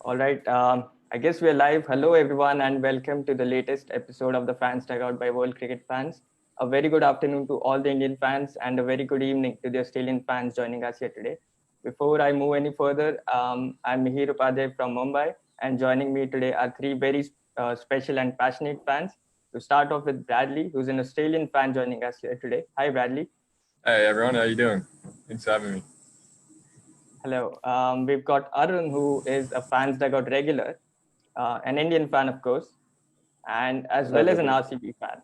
All right. I guess we're live. Hello, everyone, and welcome to the latest episode of the Fans Dugout by World Cricket Fans. A very good afternoon to all the Indian fans, and a very good evening to the Australian fans joining us here today. Before I move any further, I'm Mihir Upadhyay from Mumbai, and joining me today are three very special and passionate fans. To start off with Bradley, who's an Australian fan joining us here today. Hi, Bradley. Hey everyone, how you doing? Thanks for having me. Hello. We've got Arun, who is a Fans Dugout regular, an Indian fan, of course, and as Hello, well as an everybody. RCB fan.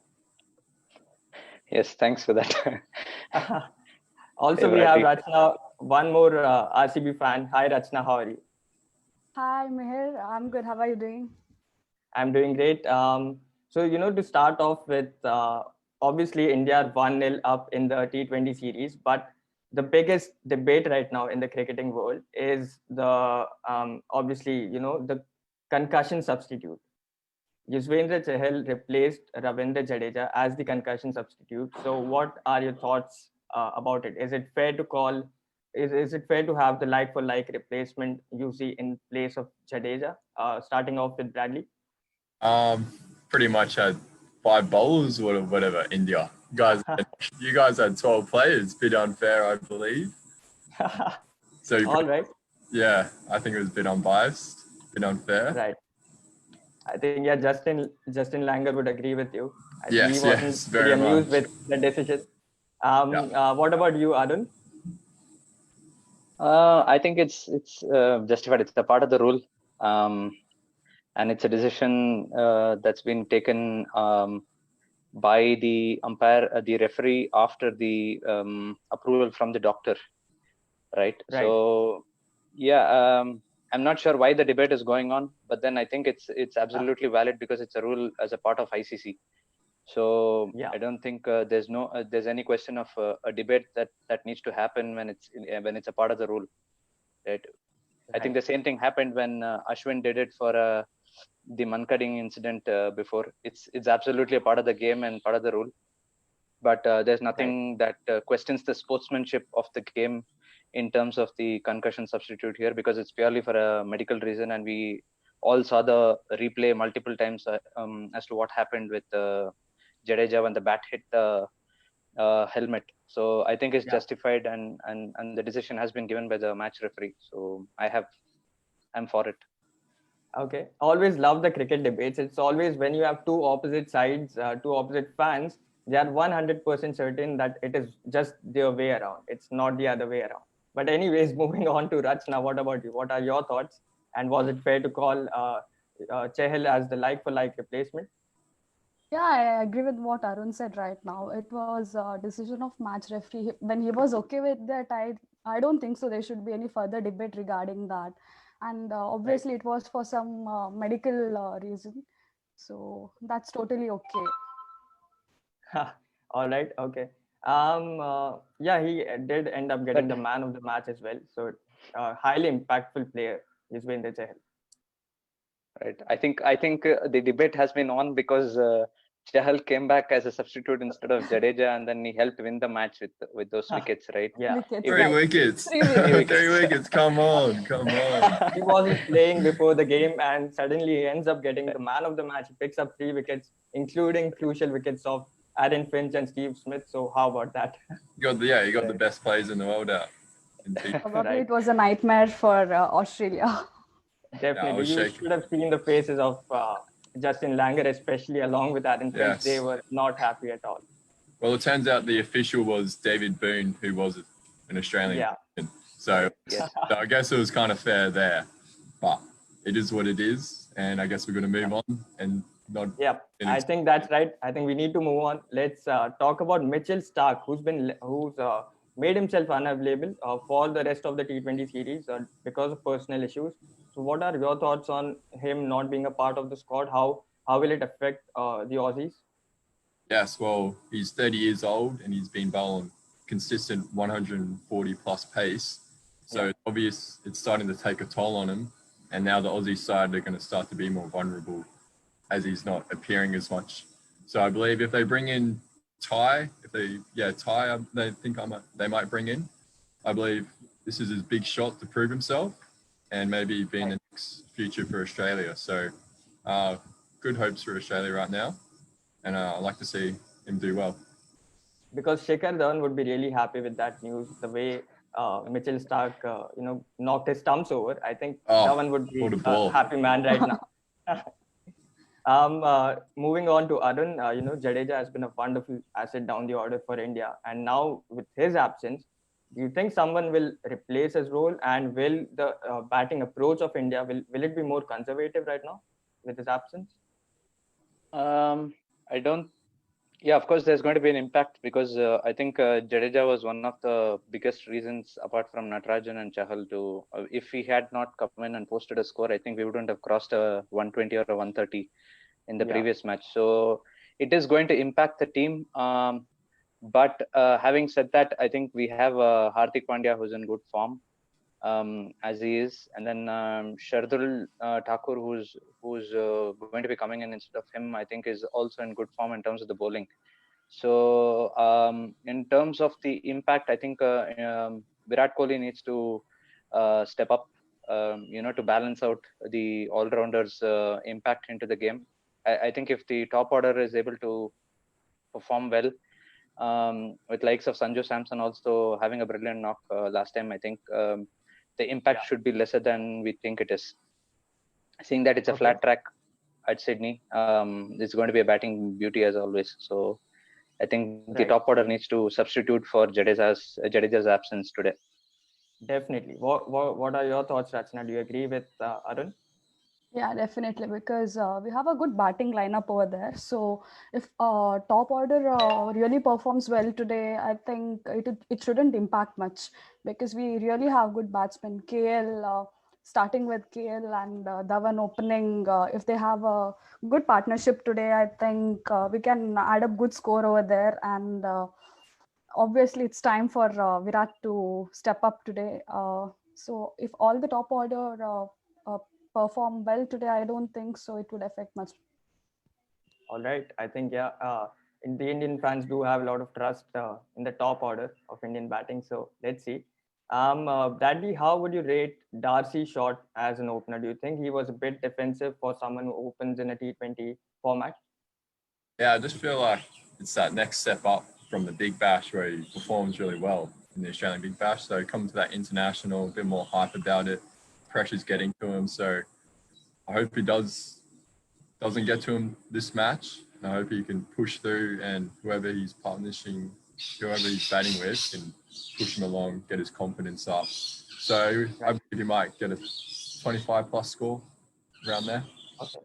Yes, thanks for that. Also, Hey, we have Bradley. Rachna, one more RCB fan. Hi, Rachna, how are you? Hi, Mihir. I'm good. How are you doing? I'm doing great. To start off with, obviously, India are 1-0 up in the T20 series, but the biggest debate right now in the cricketing world is the concussion substitute. Yuzvendra Chahal replaced Ravindra Jadeja as the concussion substitute. So, what are your thoughts about it? Is it fair to call? Is it fair to have the like for like replacement you see in place of Jadeja? Starting off with Bradley. Pretty much had 5 bowlers or whatever. India, you guys had 12 players. Bit unfair, I believe. So All right. Yeah, I think it was a bit unbiased, bit unfair. Right. I think Justin Langer would agree with you. I think he Yes, wasn't yes, pretty very amused much. with the decision. Yeah. What about you, Arun? I think it's justified. It's a part of the rule, and it's a decision that's been taken by the umpire, the referee, after the approval from the doctor, right? Right. So, yeah, I'm not sure why the debate is going on, but then I think it's absolutely valid because it's a rule as a part of ICC. So Yeah. I don't think there's any question of a debate that needs to happen when it's a part of the rule, right? I think the same thing happened when Ashwin did it for the Mankading incident before. It's absolutely a part of the game and part of the rule, but there's nothing that questions the sportsmanship of the game in terms of the concussion substitute here, because it's purely for a medical reason, and we all saw the replay multiple times as to what happened with Jadeja when the bat hit the helmet. So I think it's justified, and the decision has been given by the match referee. So I'm for it. Okay. Always love the cricket debates. It's always when you have two opposite sides, two opposite fans, they are 100% certain that it is just their way around. It's not the other way around. But anyways, moving on to Rachna, what about you? What are your thoughts? And was it fair to call Chahal as the like-for-like replacement? Yeah, I agree with what Arun said right now. It was a decision of match referee. When he was okay with that, I don't think so there should be any further debate regarding that. And obviously it was for some medical reason. So that's totally okay. All right. Okay. He did end up getting the man of the match as well. So, highly impactful player is Yuzvendra Chahal. Right. I think the debate has been on because Chahal came back as a substitute instead of Jadeja, and then he helped win the match with those wickets, right? Yeah. Wickets, Three right. wickets. Three wickets. 3 wickets. Come on. He wasn't playing before the game, and suddenly he ends up getting the man of the match. He picks up 3 wickets, including crucial wickets of Aaron Finch and Steve Smith. So how about that? You got the best players in the world out. Probably it was a nightmare for Australia. Definitely. was You shaking. should have seen the faces of Justin Langer, especially along with Aaron Finch. Yes. They were not happy at all. Well, it turns out the official was David Boone, who was an Australian. Yeah. So, Yes. so I guess it was kind of fair there, but it is what it is, and I guess we're going to move on and not. Yeah, I think that's right. I think we need to move on. Let's talk about Mitchell Starc, who's made himself unavailable for the rest of the T20 series because of personal issues. So, what are your thoughts on him not being a part of the squad? How will it affect the Aussies? Yes, well, he's 30 years old and he's been bowling consistent 140 plus pace. So it's obvious it's starting to take a toll on him. And now the Aussie side are going to start to be more vulnerable as he's not appearing as much. So I believe if they bring in Ty, they think they might bring in. I believe this is his big shot to prove himself. and maybe being the next future for Australia. So good hopes for Australia right now, and I'd like to see him do well. Because Shikhar Dhawan would be really happy with that news. The way Mitchell Stark, knocked his stumps over. I think Dhawan would be what a a ball. happy man right now. Moving on to Arun, Jadeja has been a wonderful asset down the order for India, and now with his absence, do you think someone will replace his role, and will the batting approach of India will it be more conservative right now with his absence? I don't. Yeah, of course, there's going to be an impact because I think Jadeja was one of the biggest reasons, apart from Natarajan and Chahal, to if he had not come in and posted a score, I think we wouldn't have crossed a 120 or a 130 in the previous match. So it is going to impact the team. But having said that, I think we have Hardik Pandya, who's in good form, as he is, and then Shardul Thakur, who's going to be coming in instead of him, I think is also in good form in terms of the bowling. So in terms of the impact, I think Virat Kohli needs to step up, to balance out the all-rounders' impact into the game. I think if the top order is able to perform well, with likes of Sanju Samson also having a brilliant knock last time, I think the impact should be lesser than we think it is. Seeing that it's a flat track at Sydney, it's going to be a batting beauty as always. So I think the top order needs to substitute for Jadeja's absence today. Definitely. What are your thoughts, Rachna? Do you agree with Arun? Yeah, definitely, because we have a good batting lineup over there. So if top order really performs well today, I think it shouldn't impact much because we really have good batsmen. KL, starting with KL and Dhawan opening, if they have a good partnership today, I think we can add up good score over there. And obviously, it's time for Virat to step up today. So if all the top order perform well today, I don't think so it would affect much. All right. I think, the Indian fans do have a lot of trust in the top order of Indian batting. So let's see. Bradley, how would you rate Darcy's shot as an opener? Do you think he was a bit defensive for someone who opens in a T20 format? Yeah, I just feel like it's that next step up from the Big Bash where he performs really well in the Australian Big Bash. So coming to that international, a bit more hype about it, pressure's getting to him. So I hope he doesn't get to him this match. And I hope he can push through, and whoever he's batting with can push him along, get his confidence up. So I believe he might get a 25 plus score around there. Okay.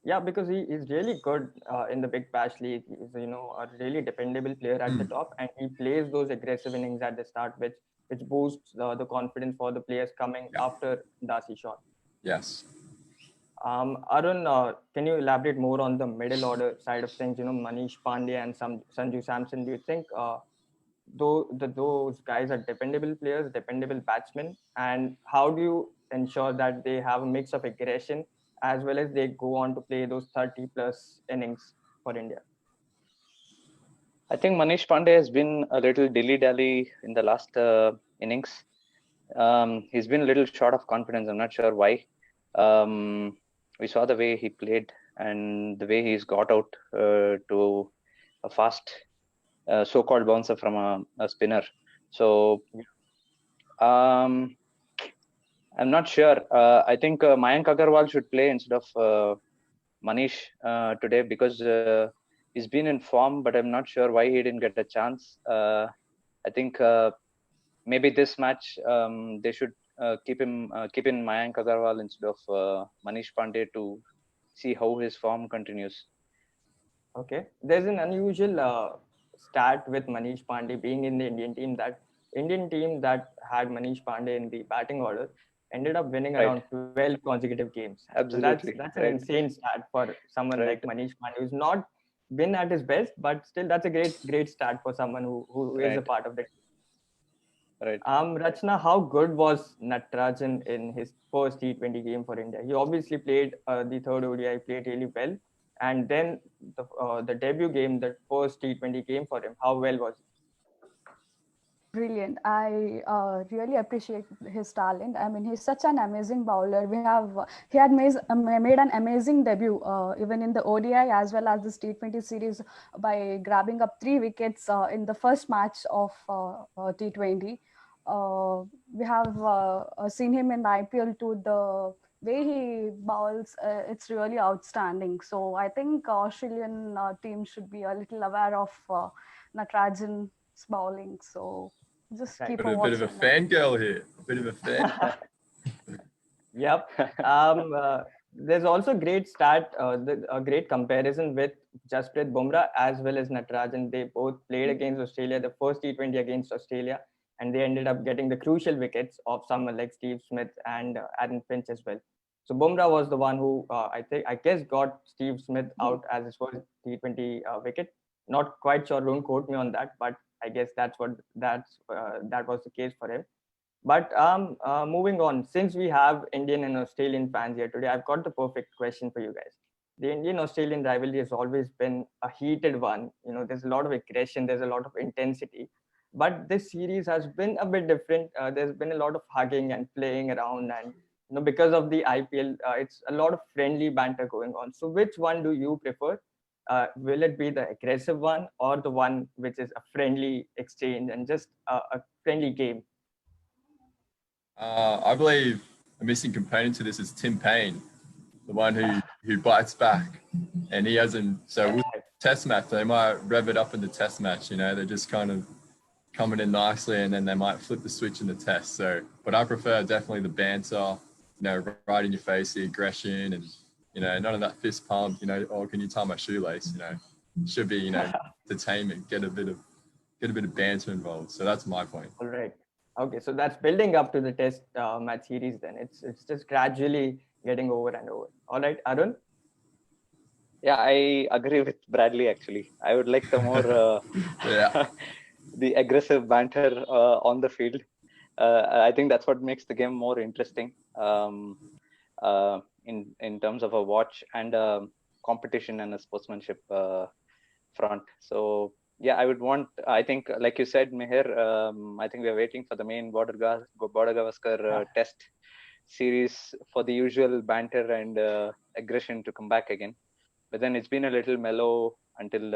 Yeah, because he is really good in the Big Bash League. He's a really dependable player at the top, and he plays those aggressive innings at the start, which boosts the confidence for the players coming after Darcy shot. Yes. Arun, can you elaborate more on the middle order side of things? Manish Pandey and Sanju Samson. Do you think those guys are dependable players, dependable batsmen, and how do you ensure that they have a mix of aggression as well as they go on to play those 30 plus innings for India? I think Manish Pandey has been a little dilly-dally in the last innings. He's been a little short of confidence. I'm not sure why. We saw the way he played and the way he's got out to a fast so-called bouncer from a spinner. So I'm not sure. I think Mayank Agarwal should play instead of Manish today because he's been in form, but I'm not sure why he didn't get a chance. I think maybe this match they should keep in Mayank Agarwal instead of Manish Pandey to see how his form continues. Okay, there's an unusual stat with Manish Pandey being in the Indian team that had Manish Pandey in the batting order ended up winning around 12 consecutive games. Absolutely. So that's an insane stat for someone like Manish Pandey, who's not been at his best, but still that's a great stat for someone who is a part of the team. Right. Rachna, how good was Natarajan in his first T20 game for India? He obviously played the third ODI, played really well, and then the debut game, the first T20 game for him. How well was he? brilliant. I really appreciate his talent. I mean, he's such an amazing bowler. He had made an amazing debut, even in the ODI as well as this T20 series, by grabbing up 3 wickets in the first match of T20. We have seen him in the IPL too. The way he bowls, it's really outstanding. So I think Australian team should be a little aware of Natarajan's bowling. So just Right. keep Got on a bit of a watching that. fangirl here. A bit of a fan. Yep. There's also great a great comparison with Jasprit Bumrah as well as Natarajan. They both played against Australia, the first T20 against Australia, and they ended up getting the crucial wickets of someone like Steve Smith and Aaron Finch as well. So Bumrah was the one who I guess got Steve Smith out as his first T20 wicket. Not quite sure. Don't quote me on that, but I guess that was the case for him. But moving on, since we have Indian and Australian fans here today, I've got the perfect question for you guys. The Indian-Australian rivalry has always been a heated one. There's a lot of aggression, there's a lot of intensity. But this series has been a bit different. There's been a lot of hugging and playing around, and because of the IPL, it's a lot of friendly banter going on. So, which one do you prefer? Will it be the aggressive one or the one which is a friendly exchange and just a friendly game? I believe a missing component to this is Tim Payne, the one who bites back, and he hasn't. So with Test match, they might rev it up in the Test match. They're just kind of coming in nicely, and then they might flip the switch in the Test. So, but I prefer definitely the banter. Right in your face, the aggression, and none of that fist pump. Oh, can you tie my shoelace? It should be entertainment. Get a bit of banter involved. So that's my point. All right. Okay, so that's building up to the Test match series. Then it's just gradually getting over and over. All right, Arun. Yeah, I agree with Bradley. Actually, I would like the more Yeah. the aggressive banter on the field. I think that's what makes the game more interesting in terms of a watch and competition and a sportsmanship front. So yeah, I would want. I think, like you said, Meher. I think we are waiting for the main Border Gavaskar Test series for the usual banter and aggression to come back again. But then it's been a little mellow until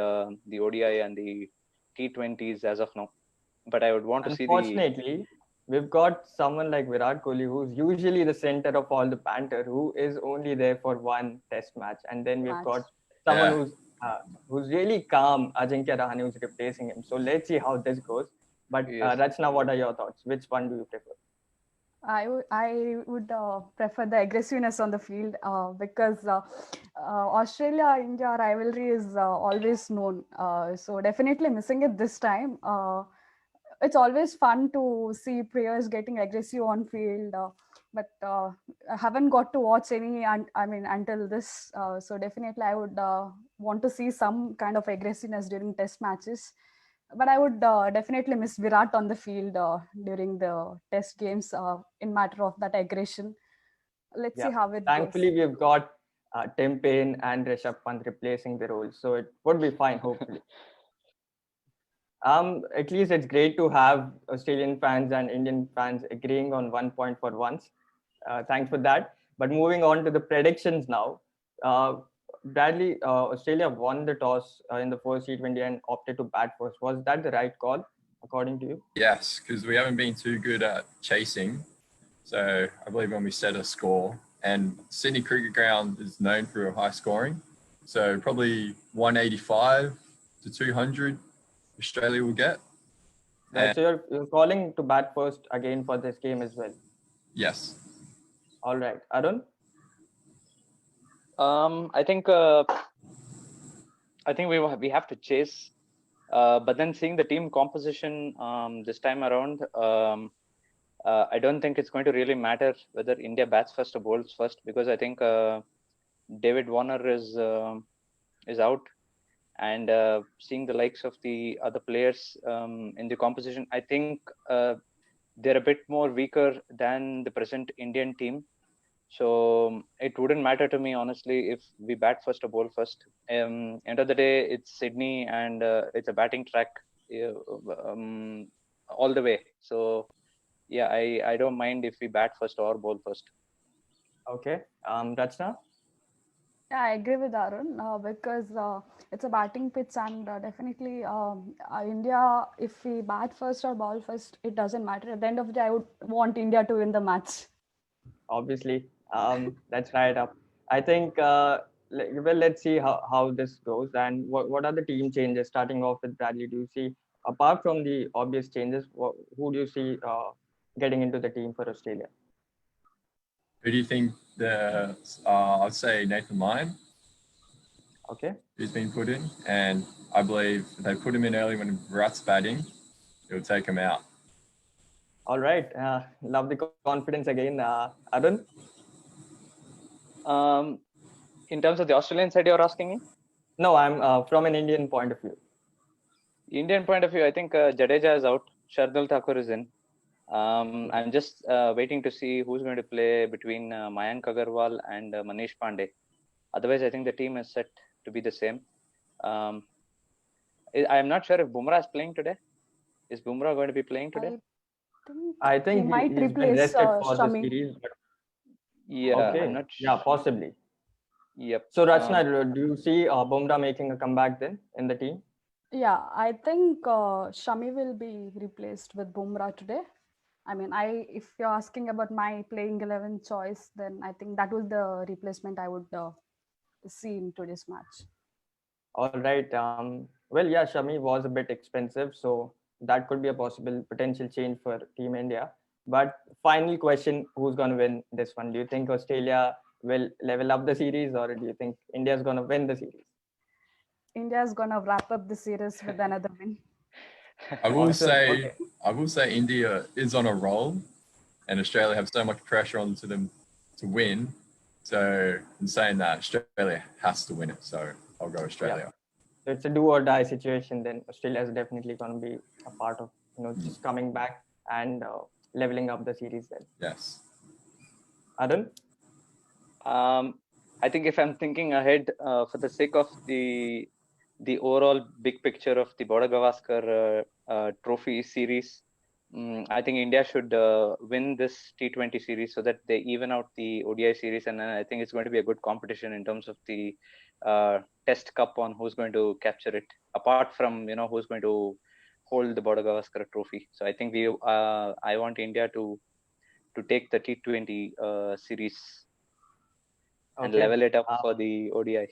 the ODI and the T20s as of now. But I would want to see the. Unfortunately, we've got someone like Virat Kohli, who's usually the center of all the banter, who is only there for one Test match, and then we've got someone who's really calm, Ajinkya Rahane, who's replacing him. So let's see how this goes. But Rachna, what are your thoughts? Which one do you prefer? I would prefer the aggressiveness on the field because Australia-India rivalry is always known. So definitely missing it this time. It's always fun to see players getting aggressive on field, but I haven't got to watch any. Until this. So definitely, I would want to see some kind of aggressiveness during Test matches. But I would definitely miss Virat on the field during the Test games in matter of that aggression. Let's see how it Thankfully, goes. we've got Tim Payne and Rishabh Pant replacing the roles, so it would be fine, hopefully. At least it's great to have Australian fans and Indian fans agreeing on 1 point for once. Thanks for that. But moving on to the predictions now. Bradley, Australia won the toss in the first T20 and opted to bat first. Was that the right call, according to you? Yes, because we haven't been too good at chasing. So I believe when we set a score, and Sydney Cricket Ground is known for high scoring, so probably 185 to 200 Australia will get. Right, so you're calling to bat first again for this game as well? Yes. All right. Arun? I think we have to chase, but then seeing the team composition this time around, I don't think it's going to really matter whether India bats first or bowls first, because I think David Warner is out, and seeing the likes of the other players in the composition, I think they're a bit more weaker than the present Indian team. So it wouldn't matter to me, honestly, if we bat first or bowl first. End of the day, it's Sydney and it's a batting track. all the way. So yeah, I don't mind if we bat first or bowl first. Okay, Rachna? Yeah, I agree with Arun because it's a batting pitch, and definitely India, if we bat first or ball first, it doesn't matter. At the end of the day, I would want India to win the match. Obviously, that's right up. I think, well, let's see how this goes. And what are the team changes? Starting off with Bradley, do you see, apart from the obvious changes, who do you see getting into the team for Australia? Who do you think I'd say Nathan Lyon, Okay. who's been put in. And I believe if they put him in early when Virat's batting, it'll take him out. All right. Love the confidence again. Arun? In terms of the Australian side, you're asking me? No, I'm from an Indian point of view. Indian point of view, I think Jadeja is out. Shardul Thakur is in. I'm just waiting to see who's going to play between Mayank Agarwal and Manish Pandey. Otherwise, I think the team is set to be the same. I'm not sure if Bumrah is playing today. Is Bumrah going to be playing today? I think he might he's been replace rested for the Shami. series. But Yeah, okay. I'm not Yeah, possibly. Yep. So, Rachna, do you see Bumrah making a comeback then in the team? Yeah, I think Shami will be replaced with Bumrah today. I mean, if you're asking about my playing 11 choice, then I think that was the replacement I would see in today's match. All right. Well, yeah, Shami was a bit expensive, so that could be a possible potential change for Team India. But final question: who's going to win this one? Do you think Australia will level up the series, or do you think India's going to win the series? India is gonna wrap up the series with another win. I will Awesome. say, Okay. I will say India is on a roll, and Australia have so much pressure onto them to win. So in saying that, Australia has to win it. So I'll go Australia. So it's a do or die situation. Then Australia is definitely going to be a part of just coming back and leveling up the series. Then Yes. Arun? I think if I'm thinking ahead for the sake of the overall big picture of the Border Gavaskar Trophy series, I think India should win this T20 series so that they even out the ODI series, and then I think it's going to be a good competition in terms of the Test Cup on who's going to capture it. Apart from who's going to hold the Border Gavaskar Trophy. So I think I want India to take the T20 series and Okay. level it up for the ODI.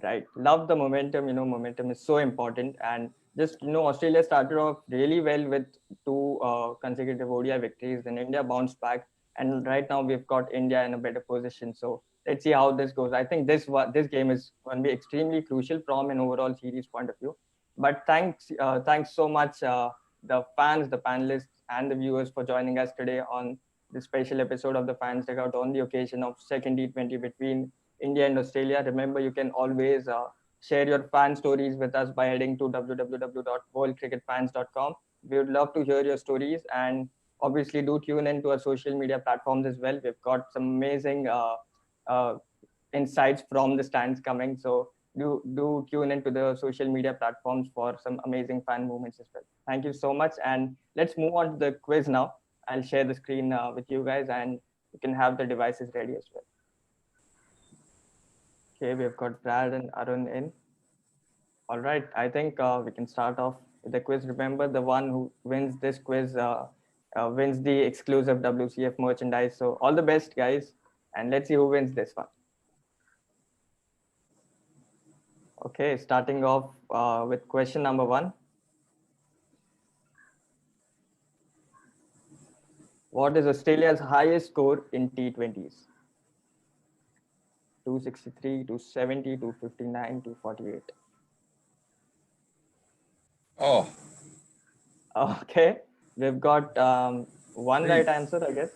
Right. Love the momentum. Momentum is so important. And just, Australia started off really well with two consecutive ODI victories. Then India bounced back. And right now we've got India in a better position. So let's see how this goes. I think this game is going to be extremely crucial from an overall series point of view. But thanks so much, the fans, the panelists, and the viewers for joining us today on this special episode of the Fans Dugout on the occasion of second T20 between India and Australia. Remember, you can always share your fan stories with us by heading to www.worldcricketfans.com. We would love to hear your stories, and obviously do tune in to our social media platforms as well. We've got some amazing insights from the stands coming. So do tune into the social media platforms for some amazing fan moments as well. Thank you so much, and let's move on to the quiz now. I'll share the screen with you guys, and you can have the devices ready as well. Okay, we've got Brad and Arun in. All right, I think we can start off with the quiz. Remember, the one who wins this quiz wins the exclusive WCF merchandise. So all the best, guys, and let's see who wins this one. Okay, starting off with question number 1. What is Australia's highest score in T20s? 263, 270, 259, 248. Oh, Okay, we've got one right answer, I guess.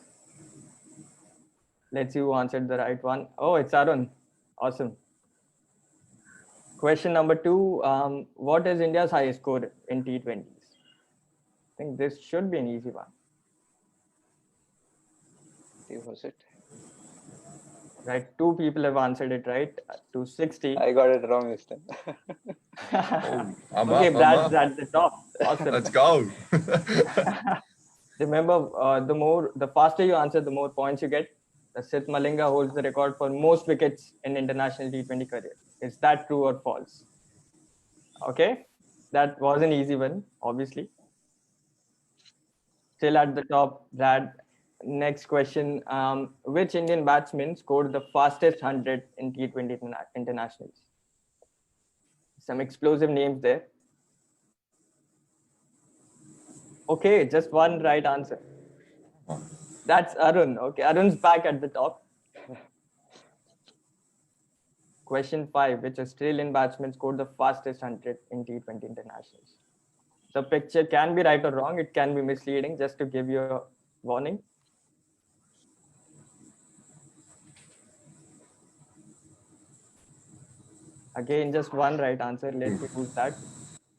Let's see who answered the right one. Oh, it's Arun. Awesome. Question number 2. What is India's highest score in T20s? I think this should be an easy one. Who was it? Right, 2 people have answered it right. 260. I got it wrong this time. Oh, I'm Okay, up. Brad's I'm up. at the top. Awesome. Let's go. Remember, the faster you answer, the more points you get. Sid Malinga holds the record for most wickets in international T20 career. Is that true or false? Okay, that was an easy one, obviously. Still at the top, Brad. Next question. Which Indian batsman scored the fastest 100 in T20 internationals? Some explosive names there. Okay, just one right answer. That's Arun. Okay, Arun's back at the top. Question 5. Which Australian batsman scored the fastest 100 in T20 internationals? The picture can be right or wrong. It can be misleading, just to give you a warning. Again, just one right answer. Let's see who's that.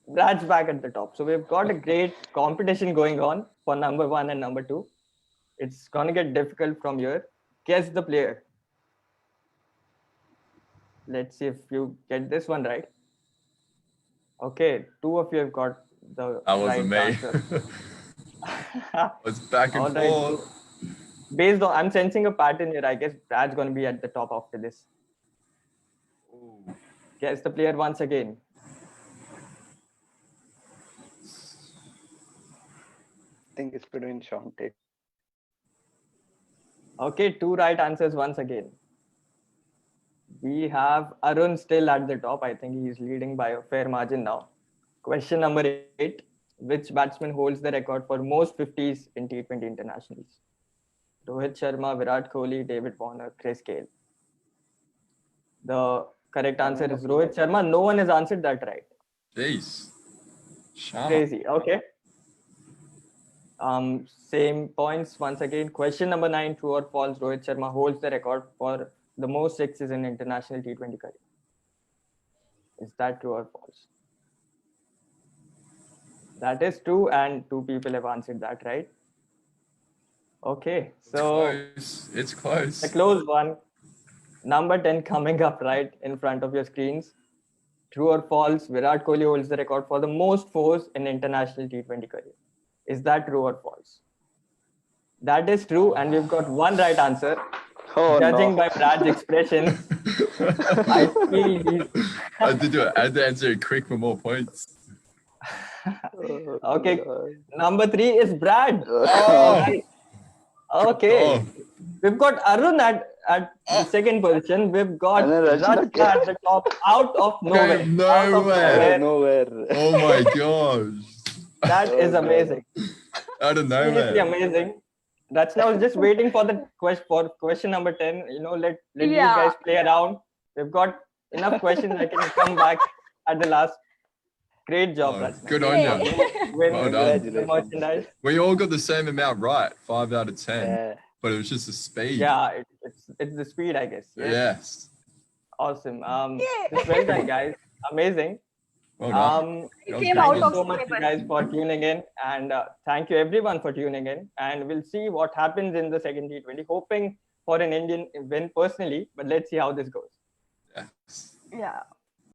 Brad's back at the top. So we've got a great competition going on for number 1 and number 2. It's going to get difficult from here. Guess the player. Let's see if you get this one right. Okay, 2 of you have got the That wasn't right me. answer. It's back and All right. forth. Based on, I'm sensing a pattern here. I guess Brad's going to be at the top after this. Ooh. Guess the player once again. I think it's between Sean Tate. Okay, 2 right answers once again. We have Arun still at the top. I think he's leading by a fair margin now. Question number 8. Which batsman holds the record for most 50s in T20 internationals? Rohit Sharma, Virat Kohli, David Warner, Chris Gale. The correct answer is Rohit Sharma. No one has answered that right. Jeez. Sharp. Crazy. Okay. Same points once again. Question number 9. True or false? Rohit Sharma holds the record for the most sixes in international T20 career. Is that true or false? That is true, and 2 people have answered that right. Okay, so It's close. a close one. Number 10 coming up right in front of your screens. True or false? Virat Kohli holds the record for the most fours in international T20 career. Is that true or false? That is true, and we've got one right answer. Judging by Brad's expression, I feel he's I had to answer it quick for more points. okay. Number 3 is Brad. Oh. Right. Okay. Oh. We've got Arun at the second position. We've got Rajka at the top out of nowhere. Nowhere. Oh my gosh. That is amazing. Out of Seriously nowhere. amazing. Rachna was just waiting for the question number 10. Let these Yeah. guys play around. We've got enough questions. I can come back at the last. Great job, Oh, Rachna. good on you. Win Well done. the merchandise. We all got the same amount right, 5 out of 10. Yeah. But it was just the speed. Yeah, it's the speed, I guess. Yes. Awesome. Just well done, guys. Amazing. Well done. It came That out Thank of you so much, syllabus. guys, for tuning in, and thank you everyone for tuning in. And we'll see what happens in the second T20. Hoping for an Indian win personally, but let's see how this goes. Yes. Yeah.